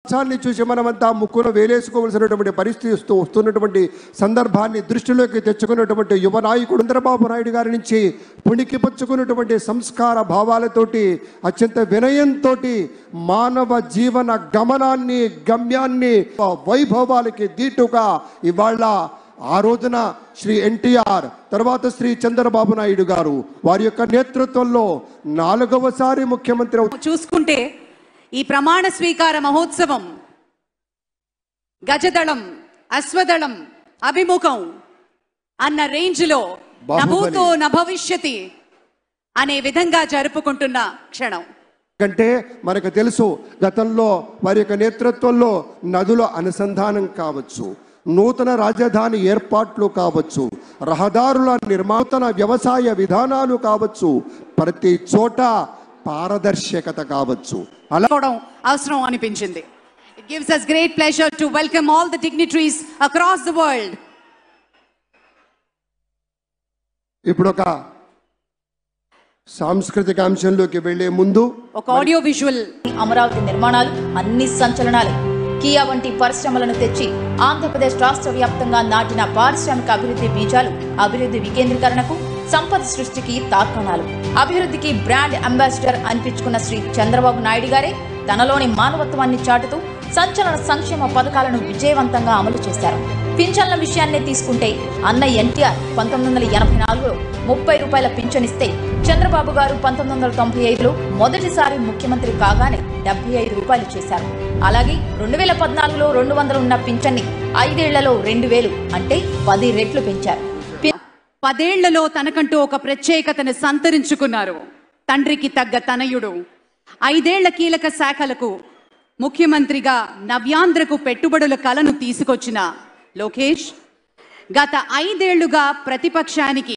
రాష్ట్రాన్ని చూసి మనమంతా ముక్కున వేలేసుకోవాల్సినటువంటి పరిస్థితి వస్తున్నటువంటి సందర్భాన్ని దృష్టిలోకి తెచ్చుకున్నటువంటి యువ నాయకుడు చంద్రబాబు నాయుడు గారి నుంచి పుణికిపుచ్చుకున్నటువంటి సంస్కార భావాలతోటి అత్యంత వినయంతో మానవ జీవన గమనాన్ని గమ్యాన్ని వైభవాలకి దీటుగా ఇవాళ ఆ రోజున శ్రీ ఎన్టీఆర్ తర్వాత శ్రీ చంద్రబాబు నాయుడు గారు వారి యొక్క నేతృత్వంలో 4వసారి ముఖ్యమంత్రి చూసుకుంటే ఈ ప్రమాణ స్వీకార మహోత్సవం గజదళం అశ్వదళం అభిముఖం అన్న రేంజ్ లో నభూతో నభవిష్యతి అనే విధంగా జరుపుకుంటున్న క్షణం. అంటే మనకు తెలుసు గతంలో వారి యొక్క నేతృత్వంలో నదుల అనుసంధానం కావచ్చు, నూతన రాజధాని ఏర్పాట్లు కావచ్చు, రహదారుల నిర్మాణ వ్యవసాయ విధానాలు కావచ్చు, ప్రతి చోట పారదర్శకత కావచ్చు అలా అవసరం అనిపించింది. It gives us great pleasure to welcome all the dignitaries across the world. ఇప్పుడు ఒక సాంస్కృతిక అంశంలోకి వెళ్లే ముందు ఒక ఆడియో విజువల్. అమరావతి నిర్మాణాలు అన్ని సంచలనాలు. కియా వంటి పరిశ్రమలను తెచ్చి ఆంధ్రప్రదేశ్ రాష్ట్ర వ్యాప్తంగా నాటిన పారిశ్రామిక అభివృద్ధి బీజాలు అభివృద్ధి వికేంద్రీకరణకు, సంపద సృష్టికి తార్కాణాలు. అభివృద్ధికి బ్రాండ్ అంబాసిడర్ అనిపించుకున్న శ్రీ చంద్రబాబు నాయుడు గారే తనలోని మానవత్వాన్ని చాటుతూ సంచలన సంక్షేమ పథకాలను విజయవంతంగా అమలు చేశారు. పింఛన్ల విషయాన్నే తీసుకుంటే అన్న ఎన్టీఆర్ 1984లో 30 రూపాయల పింఛనిస్తే చంద్రబాబు గారు 1995లో మొదటిసారి ముఖ్యమంత్రి కాగానే 75 రూపాయలు చేశారు. అలాగే 2014లో 200 ఉన్న పింఛన్ని 5 ఏళ్లలో 2000 అంటే 10 రెట్లు పెంచారు. 10 ఏళ్లలో తనకంటూ ఒక ప్రత్యేకతను సంతరించుకున్నారు. తండ్రికి తగ్గ తనయుడు 5 ఏళ్ల కీలక శాఖలకు ముఖ్యమంత్రిగా నవ్యాంధ్రకు పెట్టుబడుల కలను తీసుకొచ్చిన లోకేష్ గత 5 ఏళ్లుగా ప్రతిపక్షానికి